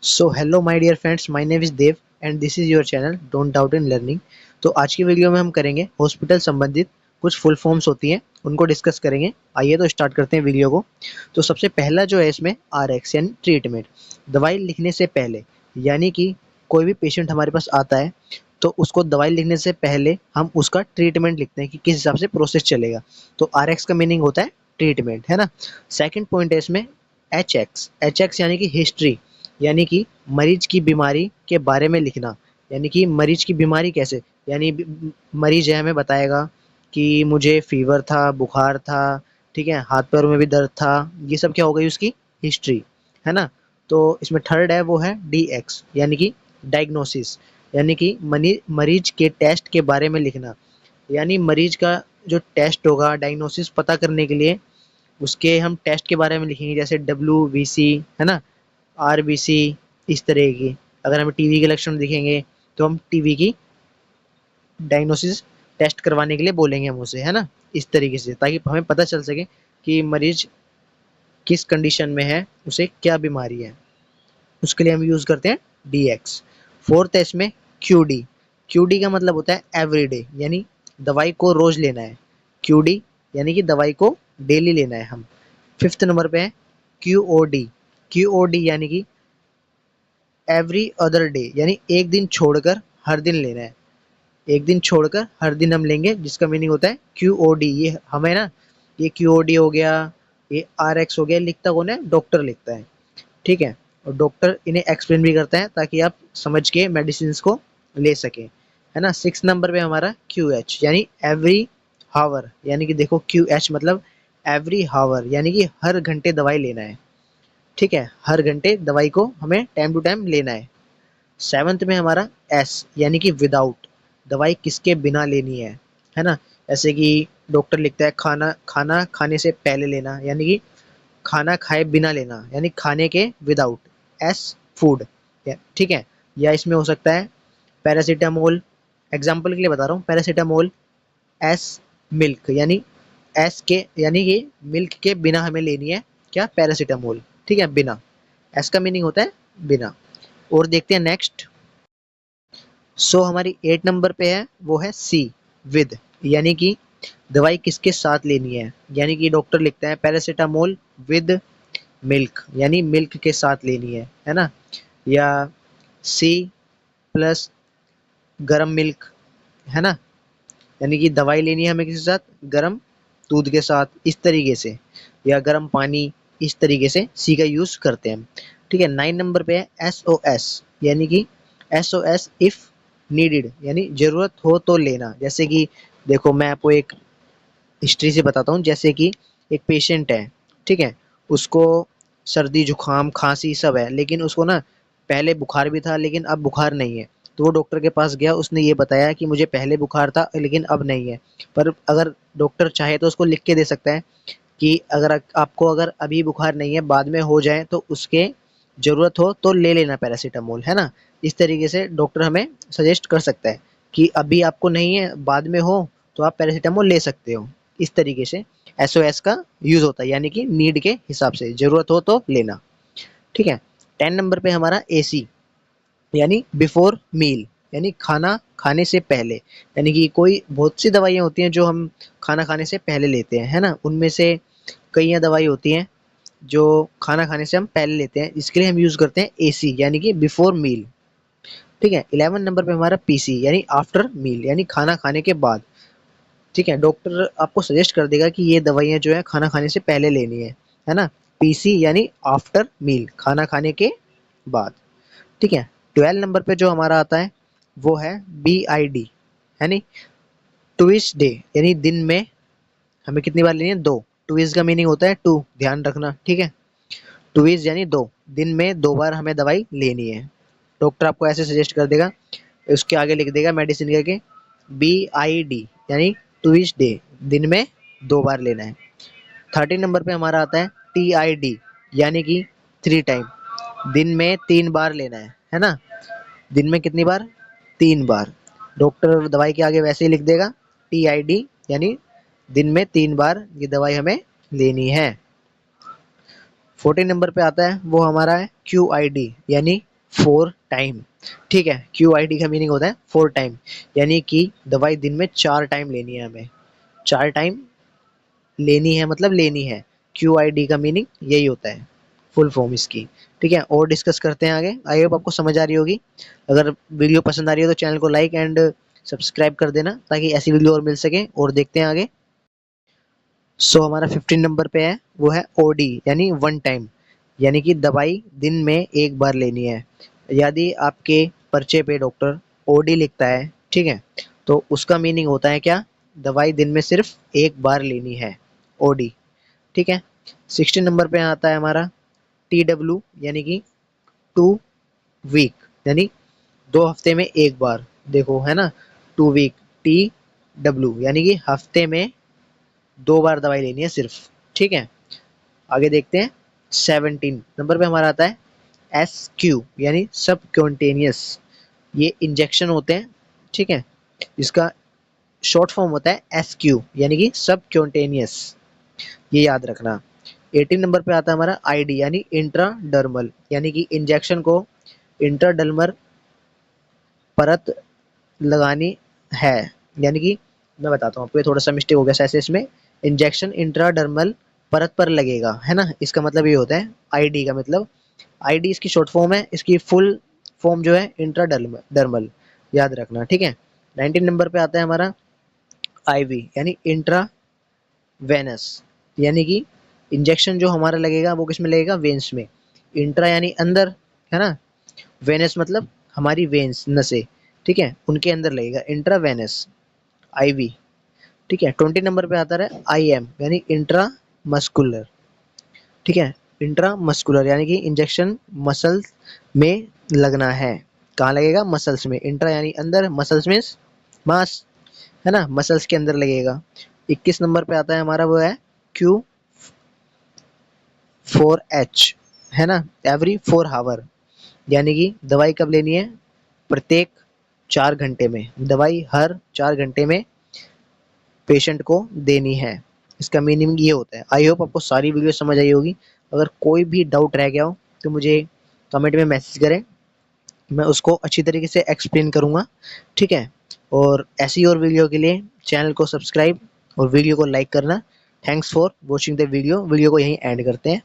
So hello my dear friends, my name is Dev and this is your channel don't doubt in learning. तो आज की video में हम करेंगे हॉस्पिटल संबंधित कुछ फुल फॉर्म्स होती हैं, उनको डिस्कस करेंगे। आइए तो स्टार्ट करते हैं वीडियो को। तो सबसे पहला जो है इसमें आरएक्स यानी ट्रीटमेंट, दवाई लिखने से पहले। यानी कि कोई भी पेशेंट हमारे पास आता है तो उसको दवाई लिखने से पहले हम उसका ट्रीटमेंट लिखते हैं कि किस हिसाब से प्रोसेस चलेगा। तो आरएक्स का मीनिंग होता है ट्रीटमेंट, है ना। सेकंड पॉइंट है इसमें एच एक्स यानी कि हिस्ट्री, यानी कि मरीज की बीमारी के बारे में लिखना। यानी कि मरीज की बीमारी कैसे, यानी मरीज है हमें बताएगा कि मुझे फीवर था, बुखार था, ठीक है, हाथ पैरों में भी दर्द था। ये सब क्या हो गई उसकी हिस्ट्री, है ना। तो इसमें थर्ड है वो है डी एक्स यानी कि डायग्नोसिस, यानी कि मरीज के टेस्ट के बारे में लिखना। यानी मरीज का जो टेस्ट होगा डायग्नोसिस पता करने के लिए, उसके हम टेस्ट के बारे में लिखेंगे, जैसे WBC, है ना, RBC, इस तरह की। अगर हमें टीवी के लक्षण दिखेंगे तो हम टीवी की डायग्नोसिस टेस्ट करवाने के लिए बोलेंगे हम उसे, है ना, इस तरीके से, ताकि हमें पता चल सके कि मरीज किस कंडीशन में है, उसे क्या बीमारी है। उसके लिए हम यूज करते हैं DX। फोर्थ है इसमें QD का मतलब होता है एवरीडे, यानी दवाई को रोज लेना है। QD यानी कि दवाई को डेली लेना है हम। फिफ्थ नंबर पे है QOD यानी कि एवरी अदर डे, यानी एक दिन छोड़कर हर दिन लेना है। एक दिन छोड़कर हर दिन हम लेंगे, जिसका मीनिंग होता है QOD। ये हमें ना, ये QOD हो गया, ये RX हो गया, लिखता कौन है? डॉक्टर लिखता है, ठीक है। और डॉक्टर इन्हें एक्सप्लेन भी करता है ताकि आप समझ के मेडिसिन को ले सकें, है ना। सिक्स नंबर पे हमारा QH यानी एवरी हावर, यानी कि देखो QH मतलब एवरी हावर, यानी कि हर घंटे दवाई लेना है, ठीक है। हर घंटे दवाई को हमें टाइम टू टाइम लेना है। सेवंथ में हमारा एस यानी कि विदाउट, दवाई किसके बिना लेनी है ना। जैसे कि डॉक्टर लिखता है खाना खाना खाने से पहले लेना, यानी कि खाना खाए बिना लेना, यानी खाने के विदाउट। एस फूड, ठीक है। या इसमें हो सकता है पैरासीटामोल, एग्जाम्पल के लिए बता रहा हूँ, पैरासीटामोल। एस मिल्क, यानी एस के यानी कि मिल्क के बिना हमें लेनी है क्या? पैरासीटामोल, ठीक है, बिना। एस का मीनिंग होता है बिना। और देखते हैं नेक्स्ट। हमारी 8 नंबर पे है वो है सी, विद, यानी कि दवाई किसके साथ लेनी है। यानी कि डॉक्टर लिखता है पैरासीटामोल विद मिल्क, यानी मिल्क के साथ लेनी है ना। या सी प्लस गरम मिल्क, है ना, यानी कि दवाई लेनी है हमें किसी साथ? गरम दूध के साथ, इस तरीके से। या गरम पानी, इस तरीके से सी का यूज करते हैं हम, ठीक है। 9 नंबर पे है SOS, यानी कि SOS इफ नीडेड, यानी जरूरत हो तो लेना। जैसे कि देखो मैं आपको एक हिस्ट्री से बताता हूँ। जैसे कि एक पेशेंट है, ठीक है, उसको सर्दी जुकाम खांसी सब है, लेकिन उसको ना पहले बुखार भी था लेकिन अब बुखार नहीं है। तो वो डॉक्टर के पास गया, उसने ये बताया कि मुझे पहले बुखार था लेकिन अब नहीं है। पर अगर डॉक्टर चाहे तो उसको लिख के दे सकता है कि अगर आपको अगर अभी बुखार नहीं है, बाद में हो जाए तो उसके जरूरत हो तो ले लेना पैरासीटामोल, है ना। इस तरीके से डॉक्टर हमें सजेस्ट कर सकता है कि अभी आपको नहीं है, बाद में हो तो आप पैरासीटामोल ले सकते हो। इस तरीके से SOS का यूज होता है, यानी कि नीड के हिसाब से, जरूरत हो तो लेना, ठीक है। 10 नंबर पे हमारा AC यानी बिफोर मील, यानी खाना खाने से पहले। यानी कि कोई बहुत सी दवाइयाँ होती हैं जो हम खाना खाने से पहले लेते हैं, है ना। उनमें से कई दवाई होती हैं जो खाना खाने से हम पहले लेते हैं, इसके लिए हम यूज करते हैं AC यानी कि बिफोर मील, ठीक है। 11 नंबर पे हमारा PC यानी आफ्टर मील, यानी खाना खाने के बाद, ठीक है। डॉक्टर आपको सजेस्ट कर देगा कि ये दवाइयाँ जो है खाना खाने से पहले लेनी है ना। PC यानी आफ्टर मील, खाना खाने के बाद, ठीक है। 12 नंबर पे जो हमारा आता है वो है BID, यानी ट्विस डे, यानी दिन में हमें कितनी बार लेनी है? दो। ट्विस का मीनिंग होता है टू, ध्यान रखना, ठीक है। ट्विस यानी दो, दिन में दो बार हमें दवाई लेनी है। डॉक्टर आपको ऐसे सजेस्ट कर देगा, उसके आगे लिख देगा मेडिसिन करके BID, यानी ट्विस डे, दिन में दो बार लेना है। 13 नंबर पे हमारा आता है TID, यानी कि थ्री टाइम, दिन में तीन बार लेना है ना। दिन में कितनी बार? तीन बार। डॉक्टर दवाई के आगे वैसे ही लिख देगा TID, यानी दिन में तीन बार ये दवाई हमें लेनी है। 14 नंबर पे आता है वो हमारा है QID, यानी 4 टाइम। ठीक है, QID का मीनिंग होता है 4 टाइम, यानी कि दवाई दिन में 4 टाइम लेनी है हमें। 4 टाइम लेनी है मतलब लेनी है। QID का मीनिंग यही होता है, फुल फॉर्म इसकी। ठीक है, और डिस्कस करते हैं आगे। आई होप आपको समझ आ रही होगी। अगर वीडियो पसंद आ रही है तो चैनल को लाइक एंड सब्सक्राइब कर देना, ताकि ऐसी वीडियो और मिल सके। और देखते हैं आगे। सो हमारा 15 नंबर पे है, वो है OD यानी वन टाइम, यानी कि दवाई दिन में एक बार लेनी है। यदि आपके पर्चे पे डॉक्टर OD लिखता है, ठीक है, तो उसका मीनिंग होता है क्या? दवाई दिन में सिर्फ एक बार लेनी है, OD। ठीक है। 16 नंबर पे आता है हमारा TW, यानी कि 2 वीक, यानी 2 हफ्ते में एक बार। देखो है ना, 2 वीक, TW यानी कि हफ्ते में 2 बार दवाई लेनी है सिर्फ। ठीक है, आगे देखते हैं। 17 नंबर पे हमारा आता है SQ, यानी सब क्योंटेनियस। ये इंजेक्शन होते हैं, ठीक है, इसका शॉर्ट फॉर्म होता है SQ, यानी कि सब क्योंटेनियस। ये याद रखना। 18 नंबर पे आता है हमारा ID, यानी इंट्राडर्मल, यानी कि इंजेक्शन को इंट्राडर्मल परत लगानी है। यानी कि मैं बताता हूँ आपको, ये थोड़ा सा मिस्टेक हो गया शायद से इसमें। इंजेक्शन इंट्राडर्मल परत पर लगेगा, है ना, इसका मतलब ये होता है ID का मतलब। ID इसकी शॉर्ट फॉर्म है, इसकी फुल फॉर्म जो है इंट्राडर्मल डर्मल, याद रखना। ठीक है। 19 नंबर पे आता है हमारा IV, यानी इंट्रा वेनस, यानी कि इंजेक्शन जो हमारा लगेगा वो किसमें लगेगा? वेन्स में। इंट्रा यानी अंदर, है ना, वेनस मतलब हमारी वेन्स, नसें, ठीक है, उनके अंदर लगेगा, इंट्रा वेनस, IV। ठीक है। 20 नंबर पे आता है IM, यानी इंट्रा मस्कुलर। ठीक है, इंट्रा मस्कुलर यानी कि इंजेक्शन मसल्स में लगना है। कहाँ लगेगा? मसल्स में। इंट्रा यानी अंदर, मसल्स मीन्स मास, है ना, मसल्स के अंदर लगेगा। 21 नंबर पे आता है हमारा, वो है Q4H, है ना, एवरी 4 आवर, यानी कि दवाई कब लेनी है? प्रत्येक 4 घंटे में। दवाई हर 4 घंटे में पेशेंट को देनी है। इसका मीनिंग ये होता है। आई होप आपको सारी वीडियो समझ आई होगी। अगर कोई भी डाउट रह गया हो तो मुझे कमेंट में मैसेज करें, मैं उसको अच्छी तरीके से एक्सप्लेन करूँगा। ठीक है, और ऐसी और वीडियो के लिए चैनल को सब्सक्राइब और वीडियो को लाइक करना। Thanks for watching the video. Video को यहीं एंड करते हैं।